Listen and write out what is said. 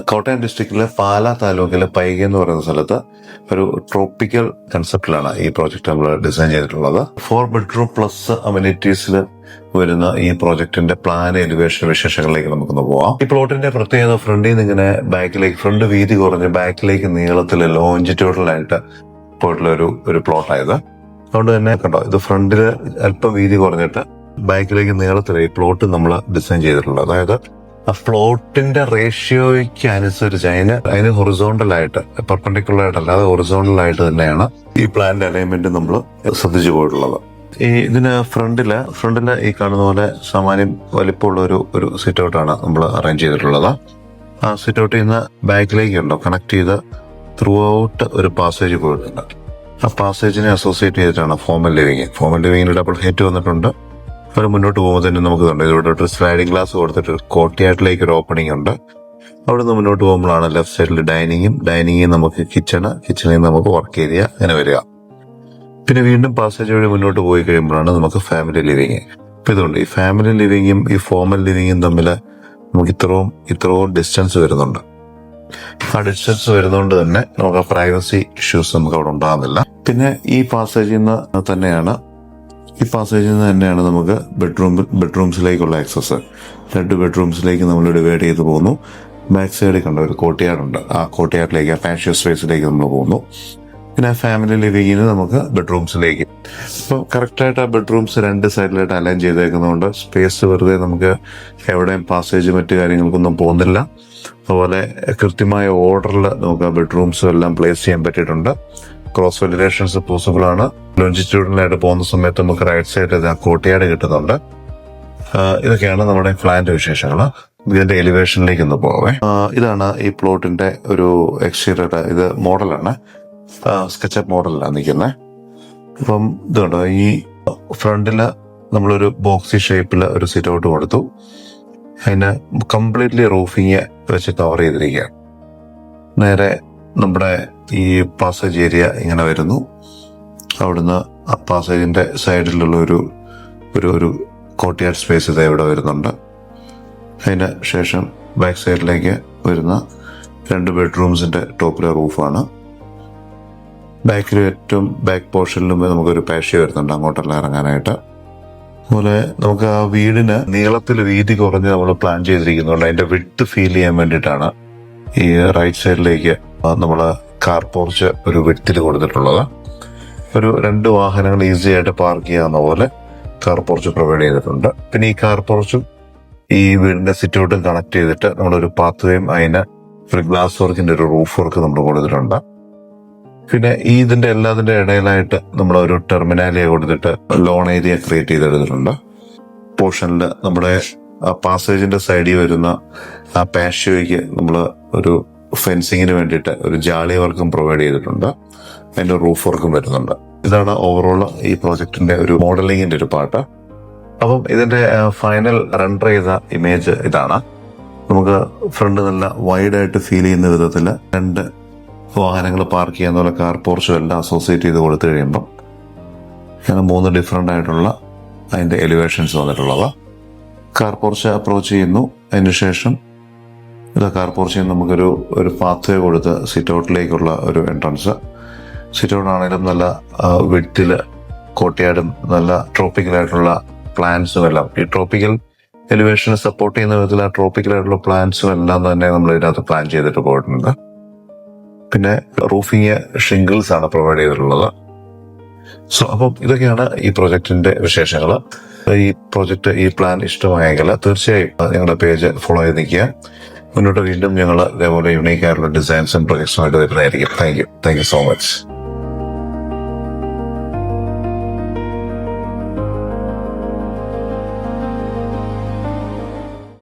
കോട്ടയം ഡിസ്ട്രിക്റ്റിലെ പാലാ താലൂക്കിലെ പൈക എന്ന് പറയുന്ന സ്ഥലത്ത് ഒരു ട്രോപ്പിക്കൽ കൺസെപ്റ്റിലാണ് ഈ പ്രോജക്റ്റ് നമ്മൾ ഡിസൈൻ ചെയ്തിട്ടുള്ളത്. 4 ബെഡ്റൂം പ്ലസ് അമ്യൂണിറ്റീസിൽ വരുന്ന ഈ പ്രോജക്റ്റിന്റെ പ്ലാൻ എലിവേഷൻ വിശേഷങ്ങളിലേക്ക് നമുക്കൊന്ന് പോവാം. ഈ പ്ലോട്ടിന്റെ പ്രത്യേകത ഫ്രണ്ടിൽ നിന്ന് ഇങ്ങനെ ബാക്കിലേക്ക്, ഫ്രണ്ട് വീതി കുറഞ്ഞ് ബാക്കിലേക്ക് നീളത്തിൽ ലോഞ്ചിറ്റ്യൂഡലായിട്ട് പോയിട്ടുള്ള ഒരു പ്ലോട്ടായത്. അതുകൊണ്ട് തന്നെ കണ്ടോ, ഇത് ഫ്രണ്ടില് അല്പം വീതി കുറഞ്ഞിട്ട് ബാക്കിലേക്ക് നീളത്തിൽ ഈ പ്ലോട്ട് നമ്മൾ ഡിസൈൻ ചെയ്തിട്ടുള്ളത്. അതായത് ആ പ്ലോട്ടിന്റെ റേഷ്യോയ്ക്ക് അനുസരിച്ച് അതിന് ഹൊറിസോണ്ടലായിട്ട്, പെർപെൻഡിക്കുലർ ആയിട്ട് അല്ലാതെ ഹൊറിസോണ്ടലായിട്ട് തന്നെയാണ് ഈ പ്ലാന്റ് അലൈൻമെന്റ് നമ്മൾ ശ്രദ്ധിച്ചു പോയിട്ടുള്ളത്. ഈ ഇതിന് ഫ്രണ്ടില് ഈ കാണുന്ന പോലെ സാമാന്യം വലിപ്പമുള്ള ഒരു സിറ്റ് ഔട്ടാണ് നമ്മൾ അറേഞ്ച് ചെയ്തിട്ടുള്ളത്. ആ സിറ്റ് ഔട്ടിൽ നിന്ന് ബാക്കിലേക്ക് ഉണ്ടോ കണക്ട് ചെയ്ത് ത്രൂ ഔട്ട് ഒരു പാസേജ് പോയിട്ടുണ്ട്. ആ പാസേജിനെ അസോസിയേറ്റ് ചെയ്തിട്ടാണ് ഫോമൽ ലിവിംഗിന് ഡബിൾ ഹൈറ്റ് വന്നിട്ടുണ്ട്. ഒരു മുന്നോട്ട് പോകുമ്പോൾ തന്നെ നമുക്ക് കണ്ടു ഇവിടെ ഒരു സ്ലൈഡിംഗ് ഗ്ലാസ് കൊടുത്തിട്ട് കോർട്ട്യാർഡിലേക്ക് ഒരു ഓപ്പണിംഗ് ഉണ്ട്. അവിടെ നിന്ന് മുന്നോട്ട് പോകുമ്പോഴാണ് ലെഫ്റ്റ് സൈഡിൽ ഡൈനിങ് നമുക്ക് കിച്ചണിൽ നമുക്ക് വർക്ക് ഏരിയ അങ്ങനെ വരിക. പിന്നെ വീണ്ടും പാസേജ് വഴി മുന്നോട്ട് പോയി കഴിയുമ്പോഴാണ് നമുക്ക് ഫാമിലി ലിവിംഗ്. അപ്പൊ ഇതുകൊണ്ട് ഈ ഫാമിലി ലിവിംഗും ഈ ഫോമൽ ലിവിംഗും തമ്മിൽ നമുക്ക് ഇത്രയും ഡിസ്റ്റൻസ് വരുന്നുണ്ട്. ആ ഡിസ്റ്റൻസ് വരുന്നതുകൊണ്ട് തന്നെ നമുക്ക് പ്രൈവസി ഇഷ്യൂസ് നമുക്ക് അവിടെ ഉണ്ടാകുന്നില്ല. പിന്നെ ഈ പാസേജിൽ നിന്ന് തന്നെയാണ് നമുക്ക് ബെഡ്റൂംസിലേക്കുള്ള ആക്സസ്. 2 ബെഡ്റൂംസിലേക്ക് നമ്മൾ ഡിവൈഡ് ചെയ്ത് പോകുന്നു. ബാക്ക് സൈഡിൽ കണ്ട ഒരു കോർട്ട്യാർഡ്, ആ കോർട്ട്യാർഡിലേക്ക്, ആ പാഷ്യോ സ്പേസിലേക്ക് നമ്മൾ പോകുന്നു. പിന്നെ ഫാമിലി ലിവിംഗിന് നമുക്ക് ബെഡ്റൂംസിലേക്ക്. അപ്പോൾ കറക്റ്റായിട്ട് ആ ബെഡ്റൂംസ് 2 സൈഡിലായിട്ട് അലൈൻ ചെയ്തേക്കുന്നതുകൊണ്ട് സ്പേസ് വെറുതെ നമുക്ക് എവിടെയും പാസേജ് മറ്റു കാര്യങ്ങൾക്കൊന്നും പോകുന്നില്ല. അതുപോലെ കൃത്യമായ ഓർഡറിൽ നമുക്ക് ആ ബെഡ്റൂംസും എല്ലാം പ്ലേസ് ചെയ്യാൻ പറ്റിയിട്ടുണ്ട്. ക്രോസ് വെന്റിലേഷൻസ് പോസിബിൾ ആണ്. ലോഞ്ചിറ്റ്യൂഡിനായിട്ട് പോകുന്ന സമയത്ത് നമുക്ക് റൈറ്റ് സൈഡിൽ ആ കോർട്ട്യാർഡ് കിട്ടുന്നുണ്ട്. ഇതൊക്കെയാണ് നമ്മുടെ ഫ്ലാറ്റിന്റെ വിശേഷങ്ങൾ. ഇതിന്റെ എലിവേഷനിലേക്ക് ഒന്ന് പോവേ. ഇതാണ് ഈ പ്ലോട്ടിന്റെ ഒരു എക്സ്റ്റീരിയർ. ഇത് മോഡലാണ്, സ്കെച്ചപ്പ് മോഡലാണ് നിൽക്കുന്നത്. അപ്പം ഇതുണ്ട്, ഈ ഫ്രണ്ടില് നമ്മളൊരു ബോക്സി ഷേപ്പിൽ ഒരു സിറ്റ് ഔട്ട് കൊടുത്തു. അതിന് കംപ്ലീറ്റ്ലി റൂഫിങ് വെച്ച് കവർ ചെയ്തിരിക്കുകയാണ്. നേരെ നമ്മുടെ ഈ പാസേജ് ഏരിയ ഇങ്ങനെ വരുന്നു. അവിടുന്ന് ആ പാസേജിന്റെ സൈഡിലുള്ള ഒരു കോർട്ട്യാർഡ് സ്പേസ് ഇത് ഇവിടെ വരുന്നുണ്ട്. അതിന് ശേഷം ബാക്ക് സൈഡിലേക്ക് വരുന്ന 2 ബെഡ്റൂംസിന്റെ ടോപ്പിലെ റൂഫാണ്. ബാക്കിൽ ഏറ്റവും ബാക്ക് പോർഷനിലും നമുക്കൊരു പാഷ്യോ വരുന്നുണ്ട് അങ്ങോട്ടെല്ലാം ഇറങ്ങാനായിട്ട്. അതുപോലെ നമുക്ക് ആ വീടിന് നീളത്തിൽ വീതി കുറഞ്ഞ് നമ്മൾ പ്ലാൻ ചെയ്തിരിക്കുന്നുണ്ട്. അതിന്റെ വിഡ്ത്ത് ഫീൽ ചെയ്യാൻ വേണ്ടിയിട്ടാണ് ഈ റൈറ്റ് സൈഡിലേക്ക് നമ്മൾ കാർ പോർച്ച് ഒരു വിഡ്ത്തിൽ കൊടുത്തിട്ടുള്ളത്. ഒരു 2 വാഹനങ്ങൾ ഈസി ആയിട്ട് പാർക്ക് ചെയ്യാവുന്ന പോലെ കാർ പോർച്ച് പ്രൊവൈഡ് ചെയ്തിട്ടുണ്ട്. പിന്നെ ഈ കാർ പോർച്ചും ഈ വീടിന്റെ സിറ്റ് ഔട്ടും കണക്ട് ചെയ്തിട്ട് നമ്മളൊരു പാത്വേയും അതിന് ഒരു ഗ്ലാസ് വർക്കിന്റെ ഒരു റൂഫ് വർക്ക് നമ്മൾ കൊടുത്തിട്ടുണ്ട്. പിന്നെ ഇതിന്റെ എല്ലാതിന്റെ ഇടയിലായിട്ട് നമ്മൾ ഒരു ടെർമിനാലിയ കൊടുത്തിട്ട് ലോൺ ഏരിയ ക്രിയേറ്റ് ചെയ്തെടുത്തിട്ടുണ്ട്. പോർഷനിൽ നമ്മുടെ പാസേജിന്റെ സൈഡിൽ വരുന്ന ആ പാഷ്യോയ്ക്ക് നമ്മൾ ഒരു ഫെൻസിങ്ങിന് വേണ്ടിയിട്ട് ഒരു ജാളി വർക്കും പ്രൊവൈഡ് ചെയ്തിട്ടുണ്ട്. അതിന്റെ റൂഫ് വർക്കും വരുന്നുണ്ട്. ഇതാണ് ഓവറോൾ ഈ പ്രോജക്റ്റിന്റെ ഒരു മോഡലിംഗിന്റെ ഒരു പാർട്ട്. അപ്പം ഇതിന്റെ ഫൈനൽ റെൻഡർ ചെയ്ത ഇമേജ് ഇതാണ്. നമുക്ക് ഫ്രണ്ട് നല്ല വൈഡായിട്ട് ഫീൽ ചെയ്യുന്ന വിധത്തിൽ 2 വാഹനങ്ങൾ പാർക്ക് ചെയ്യാവുന്ന പോലെ കാർ പോർച്ചും എല്ലാം അസോസിയേറ്റ് ചെയ്ത് കൊടുത്തു കഴിയുമ്പം അങ്ങനെ 3 ഡിഫറെന്റ് ആയിട്ടുള്ള അതിന്റെ എലിവേഷൻസ് വന്നിട്ടുള്ളത്. കാർ പോർച്ച് അപ്രോച്ച് ചെയ്യുന്നു. അതിനുശേഷം കാർ പോർച്ചിൽ നമുക്കൊരു പാത്വേ കൊടുത്ത് സിറ്റ് ഔട്ടിലേക്കുള്ള ഒരു എൻട്രൻസ്. സിറ്റ് ഔട്ട് ആണെങ്കിലും നല്ല വിഡ്ത്തില് കോർട്ട്യാർഡും നല്ല ട്രോപ്പിക്കലായിട്ടുള്ള പ്ലാന്റ്സും എല്ലാം, ഈ ട്രോപ്പിക്കൽ എലിവേഷനെ സപ്പോർട്ട് ചെയ്യുന്ന വിധത്തിൽ ആ ട്രോപ്പിക്കലായിട്ടുള്ള പ്ലാന്റ്സും എല്ലാം തന്നെ നമ്മൾ ഇതിനകത്ത് പ്ലാൻ ചെയ്തിട്ട് പോയിട്ടുണ്ട്. പിന്നെ റൂഫിങ് ഷിംഗിൾസ് ആണ് പ്രൊവൈഡ് ചെയ്തിട്ടുള്ളത്. അപ്പം ഇതൊക്കെയാണ് ഈ പ്രൊജക്ടിന്റെ വിശേഷങ്ങൾ. ഈ പ്ലാൻ ഇഷ്ടമായെങ്കിൽ തീർച്ചയായും ഞങ്ങളുടെ പേജ് ഫോളോ ചെയ്ത് നിൽക്കുക. മുന്നോട്ട് വീണ്ടും ഞങ്ങൾ ഇതേപോലെ യുണീക്ക് ആയിട്ടുള്ള ഡിസൈൻസും പ്രൊജക്ട്സുമായിട്ട് വരുന്നതായിരിക്കും. Thank you so much.